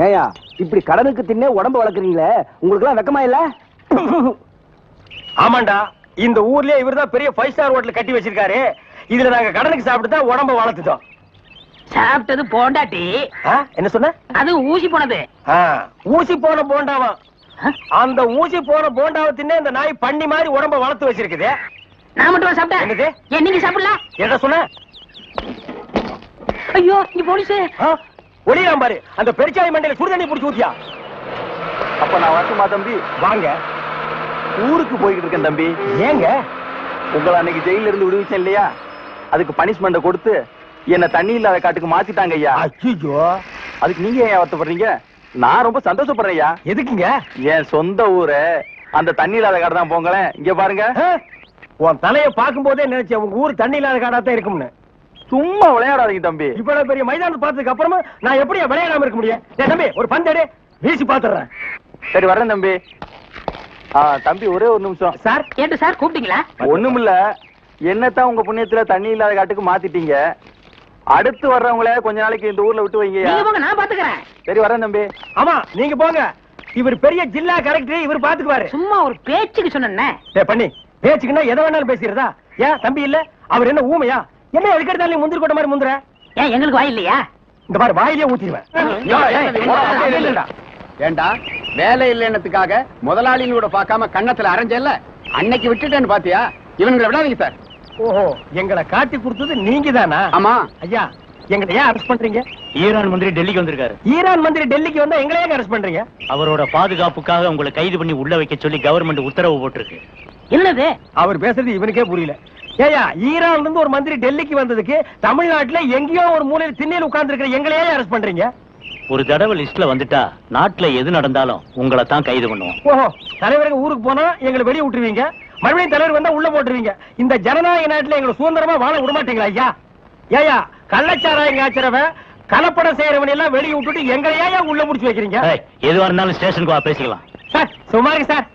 ஏயா இப்படி கடனுக்கு தின்னே உடம்ப வளர்க்குறீங்களே, உங்களுக்கு எல்லாம் வெக்கமா இல்ல? ஆமாண்டா, இந்த ஊர்லயே இவர்தான் பெரிய 5 ஸ்டார் ஹோட்டல் கட்டி வச்சிருக்காரு. இதுல நாங்க கடனுக்கு சாப்பிட்டு தான் உடம்ப வளர்த்துட்டோம். சாப்பிட்டது போண்டாட்டி. என்ன சொன்ன? அது ஊசி போனது. ஊசி போன போண்டாவா? அந்த ஊசி போன போண்டாவை தின்னே இந்த நாய் பண்ணி மாதிரி உடம்ப வளர்த்து வச்சிருக்குது. நான் மட்டும் சாப்பிட்டேன். என்னது? நீங்க சாப்பிடலாம். என்ன சொன்ன? ஐயோ, நீ போலீஸ். ஒளியாம் பாரு, அந்த பெருச்சாய் மண்டையில சுடுதண்ணி புடிச்சு ஊத்தியா. அப்ப நான் வரட்டுமா தம்பி? வாங்க. ஊருக்கு போய்கிட்டு இருக்கேன் தம்பி. ஏங்க? உங்களை அன்னைக்கு ஜெயில இருந்து விடுவிச்சேன் இல்லையா, அதுக்கு பனிஷ்மெண்ட் கொடுத்து என்ன தண்ணி இல்லாத காட்டுக்கு மாத்திட்டாங்க ஐயா. ஐயோ, அதுக்கு நீங்க ஏன் வருத்தப்படுறீங்க? நான் ரொம்ப சந்தோஷப்படுறேன் ஐயா. எதுக்குங்க? என் சொந்த ஊரு அந்த தண்ணி இல்லாத காடு தான். போங்களேன், இங்க பாருங்க. உன் தலைய பாக்கும் போதே நினைச்சேன் உங்க ஊர் தண்ணி இல்லாத காடா தான் இருக்கும்னு. சும்மா விளையாடாதீங்க தம்பி. இவ்வளவு பெரிய மைதானத்தை பார்த்ததுக்கு அப்புறமா நான் எப்படி விளையாடாம இருக்க முடியும்? தம்பி, ஒரு பந்தேடு வீசி பாத்துறேன். சரி வரேன் தம்பி. தம்பி ஒரே ஒரு நிமிஷம். சார் கேட்டு சார் கூப்பிட்டீங்களா? ஒண்ணுமில்ல, என்னத்தான் உங்க புண்ணியத்துல தண்ணி இல்லாத காட்டுக்கு மாத்திட்டீங்க. அடுத்து வர்றவங்கள கொஞ்ச நாளைக்கு இந்த ஊர்ல விட்டு வைங்க. நான் பாத்துக்கிறேன். சரி வரேன் தம்பி. ஆமா, நீங்க போங்க. இவர் பெரிய ஜில்லா கலெக்டர், இவர் பாத்துக்குவாரு. சும்மா ஒரு பேச்சுக்கு சொன்னேன். பண்ணி பேச்சுக்குன்னா எதை வேணாலும் பேசிடுறதா? ஏன் தம்பி இல்ல? அவர் என்ன ஊமையா? என்ன எதுக்கெடுத்தாலும் முந்திரி கொட்ட மாதிரி முந்துற? ஏன் எங்களுக்கு வாய் இல்லையா? இந்த மாதிரி வாயிலே ஊத்திடுவேன். ஏண்டா வேலை இல்லைன்னதுக்காக முதலாளியோட பார்க்காம கண்ணத்துல அரைஞ்சல்ல, அன்னைக்கு விட்டுட்டேன்னு பாத்தியா? இவனுங்களை விடாதீங்க சார். ஓஹோ, எங்களை காட்டி கொடுத்தது நீங்க தானா? ஆமா ஐயா, எங்களை ஏன் அரெஸ்ட் பண்றீங்க? ஈரான் மந்திரி டெல்லிக்கு வந்திருக்காரு. ஈரான் மந்திரி டெல்லிக்கு வந்தா எங்களை ஏன் அரெஸ்ட் பண்றீங்க? அவரோட பாதுகாப்புக்காக உங்களை கைது பண்ணி உள்ள வைக்க சொல்லி கவர்மெண்ட் உத்தரவு போட்டிருக்கு. என்னது அவர் பேசுறது இவனுக்கே புரியல. ஏயா, ஈரான்ல இருந்து ஒரு மந்திரி டெல்லிக்கு வந்ததுக்கு தமிழ்நாட்டுல எங்கேயோ ஒரு மூலையில் திண்ணையில் உட்கார்ந்து இருக்கிற எங்களையே அரெஸ்ட் பண்றீங்க? ஒரு தடவை லிஸ்ட்ல வந்துட்டா நாட்டுல எது நடந்தாலும் உங்களை தான் கைது பண்ணுவோம். ஓஹோ, தலைவருக்கு ஊருக்கு போனா எங்களை வெளியே விட்டுருவீங்க, மறுபடியும் தலைவர் வந்தா உள்ள போட்டுருவீங்க. இந்த ஜனநாயக நாட்டுல எங்களை சுதந்திரமா வாழ விட மாட்டீங்களா ஐயா? ஏயா, கள்ளச்சாராயம் காய்ச்சறவன் கலப்படம் செய்யறவன் எல்லாம் வெளியே விட்டுட்டு எங்களையா உள்ள முடிச்சு வைக்கிறீங்க? எதுவா இருந்தாலும் ஸ்டேஷனுக்கு வா பேசிக்கலாம். சார் சுமாருங்க சார்.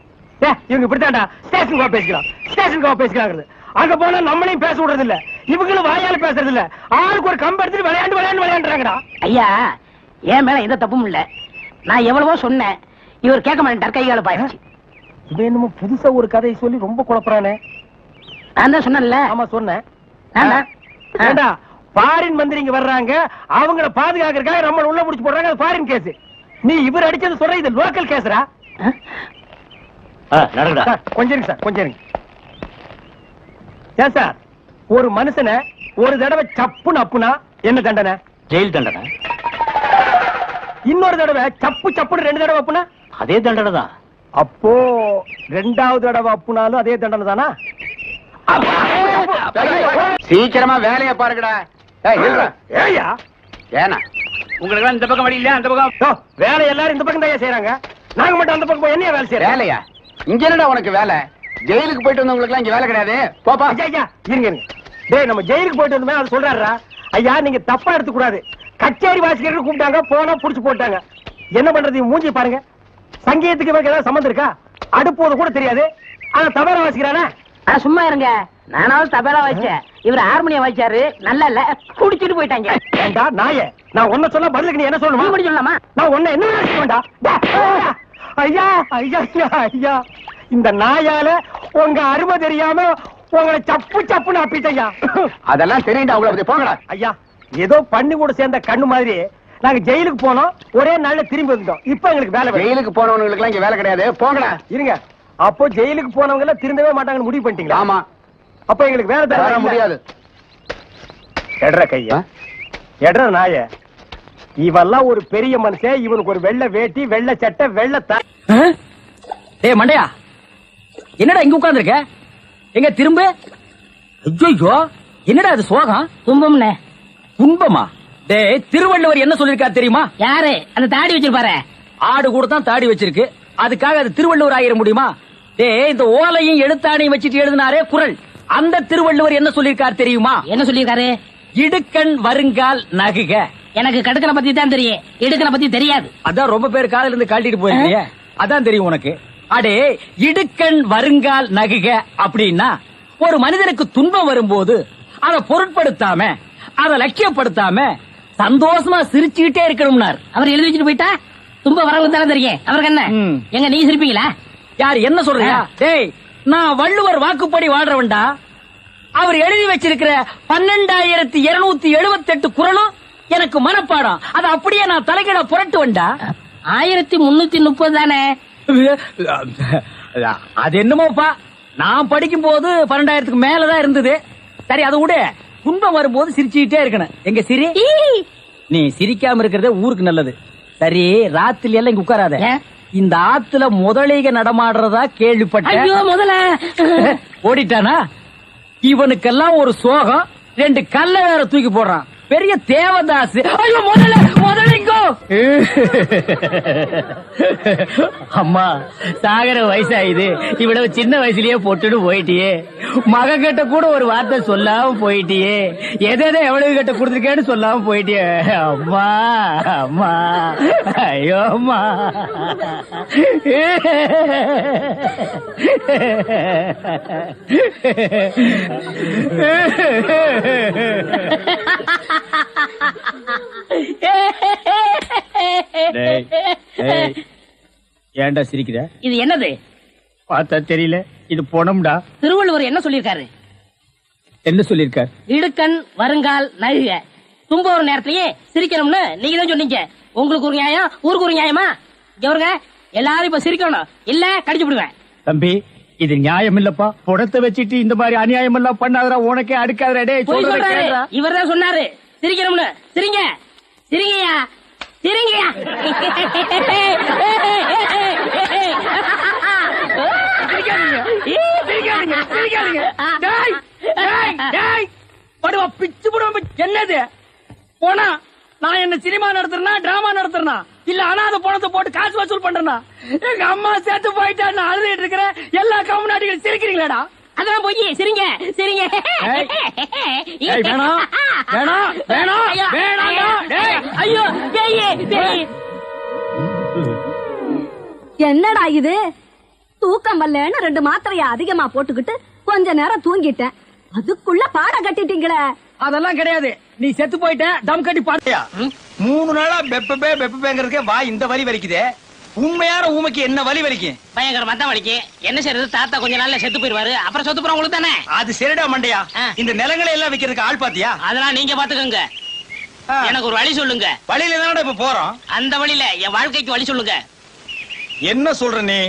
இவங்க இப்படித்தாண்டா ஸ்டேஷனுக்கு வா பேசிக்கலாம், ஸ்டேஷனுக்கு வா பேசிக்கலாம். அங்க போனா நம்மளையும் பேச விடுறது இல்ல, இவங்களும் வாயால பேசுறது இல்ல. ஆளுக்கு ஒரு கம்பு எடுத்துட்டு விளையாண்டுறாங்கடா. ஐயா, என் மேல எந்த தப்பும் இல்ல. நான் எவ்வளவோ சொன்னேன், இவர் கேட்க மாட்டேன். கைகால பாயிடுச்சு. இவன் என்னமோ புதுசா ஒரு கதையை சொல்லி ரொம்ப குழப்பறானே. நான் தான் சொன்னேன்ல. ஆமா சொன்னேன். ஃபாரின் மந்திரி இங்க வர்றாங்க, அவங்கள பாதுகாக்கிறதுக்காக நம்ம உள்ள முடிச்சு போடுறாங்க. அது ஃபாரின் கேஸ். நீ இவர் அடிச்சது சொல்ற, இது லோக்கல் கேஸ்ரா. கொஞ்சம் இருங்க சார், கொஞ்சம் இருங்க. ஏன் சார், ஒரு மனுஷனை ஒரு தடவை சப்புன்னு அப்புனா என்ன தண்டனை? ஜெயில் தண்டனை. இன்னொரு தடவை சப்பு சப்புன்னு 2 தடவை அப்புனா அதே தண்டனை தான். அப்போ 2வது தடவை அப்புனாலும் அதே தண்டனை தானா? சீக்கிரமா வேலையை பாருங்கடா. ஏயா ஏனா உங்களுக்கு இந்த பக்கம் வழி இல்லையா? அந்த பக்கம் வேலை எல்லாரும் இந்த பக்கம் தான் செய்யறாங்க, நாங்க மட்டும் அந்த பக்கம் என்ன வேலை செய்யறோம்? வேலையா? இங்க என்னடா உனக்கு வேலை? ஜெயிலுக்கு போயிட்டு வந்தவங்களுக்கு எல்லாம் இங்க வேலை கிடையாது. போப்பா. ஐயா இருங்க, டேய் நம்ம ஜெயிலுக்கு போயிட்டு வந்தோமே அது சொல்றாருடா. ஐயா நீங்க தப்பா எடுத்துக்க கூடாது. கச்சேரி வாசிக்கிறதுக்கு கூப்பிட்டாங்க, போனா புடிச்சு போட்டாங்க. என்ன பண்றது? மூஞ்சி பாருங்க. சங்கீதத்துக்கு இவருக்கு ஏதாவது சம்பந்தம் இருக்கா? அடுப்போது கூட தெரியாது, ஆனா தபேலா வாசிக்கிறானே. சும்மா இருங்க, நானாவது தபேலா வாசிச்சேன், இவர் ஹார்மோனியம் வாசிச்சாரு. நல்லா இல்ல, குடிச்சிட்டு போயிட்டாங்க. ஏண்டா நாயே, நான் ஒன்ன சொல்ல பதிலுக்கு நீ என்ன சொல்லணுமா? சொல்லலாமா? நான் ஒன்ன என்ன வேண்டா. ஐயா ஐயா ஐயா, இந்த நாயால உங்க அருமை தெரியாம உங்களை சப்பு சப்புன்னு அப்பிட்டையா. அதெல்லாம் தெரியுண்டா அவ்வளவு. போங்கடா. ஐயா, ஏதோ பண்ணி கூட சேர்ந்த கண்ணு மாதிரி நாங்க ஜெயிலுக்கு போனோம், ஒரே நாள்ல திரும்பி வந்துட்டோம். இப்ப எங்களுக்கு வேலை. ஜெயிலுக்கு போனவங்களுக்கு எல்லாம் இங்க வேலை கிடையாது. போங்கடா. இருங்க, அப்போ ஜெயிலுக்கு போனவங்க எல்லாம் திருந்தவே மாட்டாங்கன்னு முடிவு பண்ணிட்டீங்களா? ஆமா. அப்ப எங்களுக்கு வேலை தர முடியாது. எட்ற கையா, எட்ற நாய. இவெல்லாம் ஒரு பெரிய மனுஷன், இவனுக்கு ஒரு வெள்ளை வேட்டி, வெள்ளை சட்டை, வெள்ளை டேய் மண்டையா, என்னடா இங்க உட்கார்ந்திருக்க? எங்க திரும்ப. ஐயோ, என்னடா அது சோகம்? துன்பம்னே. துன்பமா? டேய், திருவள்ளுவர் என்ன சொல்லிருக்காரு தெரியுமா? யாரு? அந்த தாடி வச்சிருப்பாரு. ஆடு கூட தான் தாடி வச்சிருக்கு, அதுக்காக அது திருவள்ளுவர் ஆயிர முடியுமா? டேய், இந்த ஓலையும் எழுத்தாணையும் வச்சிட்டு எழுதினாரே குறள், அந்த திருவள்ளுவர் என்ன சொல்லிருக்காரு தெரியுமா? என்ன சொல்லிருக்காரு? இடுக்கண் வருங்கால் நகுக. எனக்கு கடுக்கனை பத்தி தான் தெரியும், இடுக்கனை பத்தி தெரியாது. அதான் ரொம்ப பேர் காதுல இருந்து கழட்டிட்டு போயிருக்கீங்க, அதான் தெரியும் உனக்கு. அடே, இடுக்கண் வருங்கால் நகுக அப்படின்னா ஒரு மனிதனுக்கு துன்பம் வரும்போது அதை பொருட்படுத்தாம, அதை லட்சியப்படுத்தாம சந்தோஷமா சிரிச்சுக்கிட்டே இருக்கணும்னார். அவர் எழுதி வச்சுட்டு போயிட்டா தும்ப வரவங்க தானே தெரியும் அவருக்கு என்ன ம். எங்க நீங்க சிரிப்பீங்களா? யார் என்ன சொல்றியா? டேய், நான் வள்ளுவர் வாக்குப்படி வாழ்றவன்டா. அவர் எழுதி வச்சிருக்கிற 12,278 குறளும் எனக்கு மனப்பாடம். அது அப்படியே நான் தலைகீழ புரட்டுவன்டா. 1330 தானே? அது என்னமோப்பா, நான் படிக்கும் போது 12,000க்கு மேலதான் இருந்தது. சரி, அது விட துன்பம் வரும்போது சிரிச்சுக்கிட்டே இருக்கணும். எங்க சிரி, நீ சிரிக்காம இருக்கிறதே ஊருக்கு நல்லது. சரி, ராத்திரி எல்லாம் இங்க உட்காராத. ஏன்? இந்த ஆத்துல முதலைக நடமாடுறதா ஐயோ கேள்விப்பட்டேன். முதல்ல ஓடிட்டானா? இவனுக்கெல்லாம் ஒரு சோகம். 2 கல்ல வேற தூக்கி போடுறான். பெரிய தேவதாஸ். ஐயோ முதலிங்கோ. அம்மா, சாகர வயசாயுது. இவ்வளவு சின்ன வயசுலயே பொட்டுட்டு போயிட்டியே. மகன் கிட்ட கூட ஒரு வார்த்தை சொல்லாம போயிட்டியே. எதை எவ்வளவு கிட்ட கொடுத்துருக்கேன்னு சொல்லாம போயிட்டியே. அம்மா அம்மா, ஐயோ அம்மா. டேய், டேய், ஏன்டா சிரிக்கிற? இது என்னது? பார்த்தா தெரியல, இது பொணம்டா. திருவள்ளுவர் என்ன சொல்லிருக்காரு? என்ன சொல்லிருக்கார்? இடுக்கண் வருங்கால் நகுக. தும்ப ஒரு நேரத்திலேயே சிரிக்கணும்னு நீங்க தான் சொன்னீங்க. உங்களுக்கு ஒரு நியாயம், ஊருக்கு ஒரு நியாயமா? இவருங்க எல்லாரும் இப்ப சிரிக்கணும், இல்ல கடிச்சு விடுவேன். தம்பி, இது நியாயம் இல்லப்பா. புடத்தை வச்சிட்டு இந்த மாதிரி அநியாயம் எல்லாம் பண்ணாதடா. உனக்கே அடுக்காதடா. டேய், போய் சொல்றத சொல்றாரு. கேளுடா. இவர்தான் சொன்னாரு சிரிக்கணும்னு. சிரிங்க சிரிங்கயா சிரிங்கயா. டேய், டேய், டேய், படுவா, பிச்சு புடுவா. என்னது போனா? நான் என்ன சினிமா நடத்துறேனா, டிராமா நடத்துறேனா, இல்ல அனாதை பணத்தை போட்டு காசு வசூல் பண்றேனா? எங்க அம்மா சேர்த்து போயிட்டா நான் அழுதுட்டு இருக்கிறேன். எல்லா கம்முனாட்டிகள் சிரிக்கிறீங்களாடா? அதான் போய் சிரிங்க சிரிங்க. ஏய், ஏய், வேணாம், வேணாம், வேணாம், வேணாம்டா. டேய், ஐயோ பேய் பேய். என்னடா இது? தூக்கம் வரலன்னு 2 மாத்திரைய அதிகமா போட்டுக்கிட்டு கொஞ்ச நேரம் தூங்கிட்டேன். அதுக்குள்ள பாட கட்டிட்டீங்களே. அதெல்லாம் கிடையாது. நீ செத்து போயிட்ட, தம் கட்டி பாட்டியா? 3 நாளா பெப்பபேங்கிறதுக்கே வா இந்த வலி வலிக்குதே. உண்மையான ஊமைக்கு என்ன வலி வலிக்கும்? பயங்கரமா தான் வலிக்கு. என்ன செய்யறது? தாத்தா கொஞ்ச நாள்ல செத்து போயிருவாரு. அப்புறம் சொத்து போற உங்களுக்கு தானே. அது சரிடா மண்டையா. ஆ. இந்த நிலங்களை எல்லாம் விக்கிறதுக்கு ஆள் பாத்தியா? அதெல்லாம் நீங்க பாத்துக்கோங்க. எனக்கு ஒரு வழி சொல்லுங்க. வழியில தானடா இப்ப போறோம். அந்த வழியில என் வாழ்க்கைக்கு வழி சொல்லுங்க. என்ன சொல்ற நீ?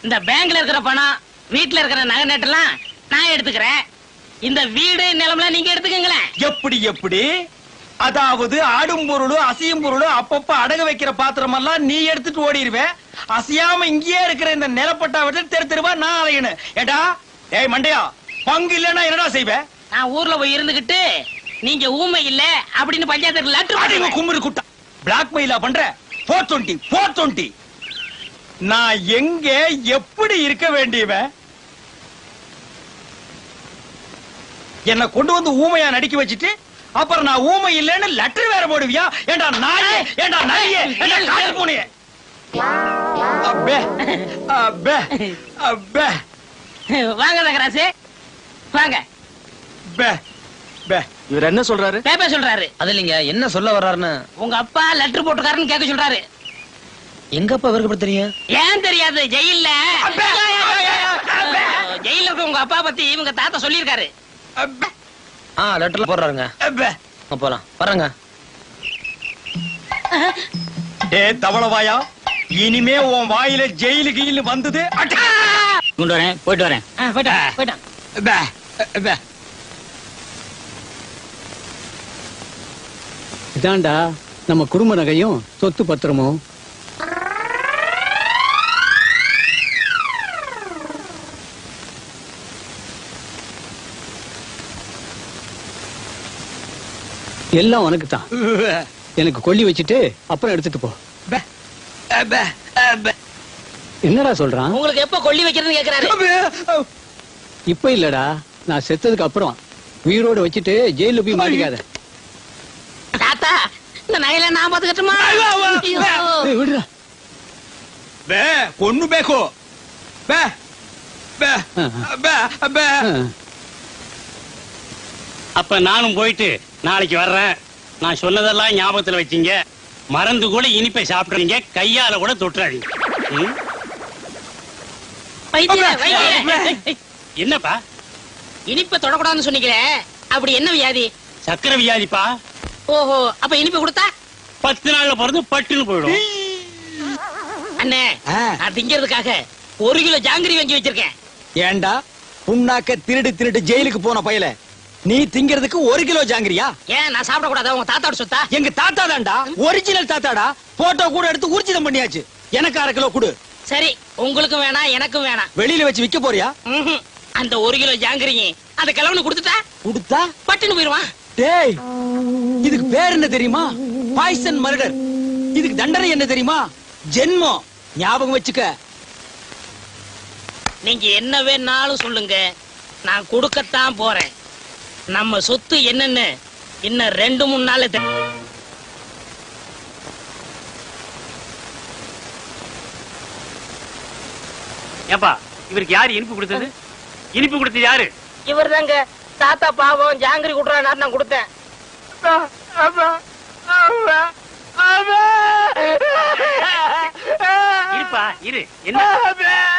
இந்த பேங்க்ல இருக்கிற பணம், வீட்டுல இருக்கிற நகை நட்டெல்லாம் நான் எடுத்துக்கிறேன். இந்த வீடு நிலம்லாம் நீங்க எடுத்துக்கங்களேன். எப்படி எப்படி? அதாவது ஆடும் பொருளும் அசையும் பொருளும் அப்பப்ப அடகு வைக்கிற பாத்திரம் எல்லாம் நீ எடுத்துட்டு ஓடிடுவேன். அசையாம இங்கேயே இருக்கிற இந்த நிலப்பட்டா விட்டு தெரு தெருவா நான் அலையணும். ஏடா, ஏய் மண்டையா, பங்கு இல்லன்னா என்னடா செய்வேன்? நான் ஊர்ல போய் இருந்துகிட்டு நீங்க ஊமை இல்ல அப்படின்னு பஞ்சாயத்து லெட்டர் அடிங்க கும்பிடு குட்டா. பிளாக்மெயிலா பண்ற? 420 நான் எங்க எப்படி இருக்க வேண்டியவன்? என்ன கொண்டு வந்து ஊமையா நடிக்க வச்சிட்டு அப்புறம் நான் ஊமை இல்லைன்னு லெட்டர் வேற போடுவியா? ஏண்டா நாயே, ஏண்டா நாயே, ஏண்டா காட்டு பூனையே. அப்பே அப்பே அப்பே. வாங்க நகராசு வாங்க. பே பே. இவர் என்ன சொல்றாரு? பேப்பர் சொல்றாரு. அது இல்லைங்க, என்ன சொல்ல வர்றாருன்னு. உங்க அப்பா லெட்டர் போட்டுக்காருன்னு கேட்க சொல்றாரு. எங்க அப்பா இவருக்கு எப்படி தெரியும்? ஏன் தெரியாது? ஜெயில்ல அப்பே, அப்பே, ஜெயில இருக்க உங்க அப்பா பத்தி இவங்க தாத்தா சொல்லியிருக்காரு. அப்பே, லெட்டர்ல போடுறாருங்க. அப்பே. போலாம் வரங்க. ஏ தவளவாயா, இனிமே உன் வாயில ஜெயிலு கீழு வந்தது. கொண்டு வரேன், போயிட்டு வரேன். போயிட்டான். பே, பே. இதாண்டா நம்ம குடும்ப நகையும் சொத்து பத்திரமும். எல்லாம் உனக்கு தான். எனக்கு கொல்லி வச்சுட்டு அப்புறம் எடுத்துட்டு போ. பே, பே, பே. என்னடா சொல்றான்? உங்களுக்கு எப்ப கொல்லி வைக்கிறதுன்னு கேக்குறாரு. இப்ப இல்லடா, நான் செத்ததுக்கு அப்புறம். உயிரோட வச்சுட்டு ஜெயில போய் மாட்டிக்காத. தாத்தா, இந்த நகையில நான் பாத்துக்கட்டுமா? ஏய், விடுடா. பே, பொண்ணு பேக்கோ. பே, பே, பே, பே. அப்ப நானும் போயிட்டு நாளைக்கு வர்றேன். நான் சொன்னதெல்லாம் ஞாபகத்துல வச்சீங்க. மறந்து கூட இனிப்பை சாப்பிடுறீங்க, கையால கூட தொட்டுறாதீங்க. என்னப்பா இனிப்ப தொடக்கூடாதுன்னு சொன்னீங்களே, அப்படி என்ன வியாதி? சக்கரை வியாதிப்பா. ஓஹோ, அப்ப இனிப்பு கொடுத்தா 10 நாள்ல பிறந்து பட்டுன்னு போயிடும். அண்ணே, நான் திங்கிறதுக்காக 1 கிலோ ஜாங்கிரி வாங்கி வச்சிருக்கேன். ஏண்டா புண்ணாக்க திருடு திருடு ஜெயிலுக்கு போன பயல, நீ திங்கிறதுக்கு 1 கிலோ ஜாங்கிரியா? ஏன் நான் சாப்பிட கூடாதா? உங்க தாத்தாவோட சொத்தா? எங்க தாத்தா தான்டா, ஒரிஜினல் தாத்தாடா. போட்டோ கூட எடுத்து ஊர்ஜிதம் பண்ணியாச்சு. எனக்கு 1/2 கிலோ கொடு. சரி, உங்களுக்கும் வேணாம் எனக்கும் வேணாம். வெளியில வச்சு விக்க போறியா? அந்த 1 கிலோ ஜாங்கிரியும் அந்த கிழவனு கொடுத்துட்டா கொடுத்தா பட்டுன்னு போயிருவான். டேய், இதுக்கு பேர் என்ன தெரியுமா? Poison murder. இதுக்கு தண்டனை என்ன தெரியுமா? ஜென்மம். ஞாபகம் வச்சுக்க. நீங்க என்ன வேணாலும் சொல்லுங்க, நான் கொடுக்கத்தான் போறேன். நம்ம சொத்து என்னன்னு இன்னும் 2-3 நாள்ல ஏப்பா, இவருக்கு யாரு இனிப்பு கொடுத்தது? இனிப்பு கொடுத்தது யாரு? இவர் தாங்க. தாத்தா பாவம் ஜாங்கிரி குடுறாரு, நான் கொடுத்தேன். இருப்பா இரு. என்ன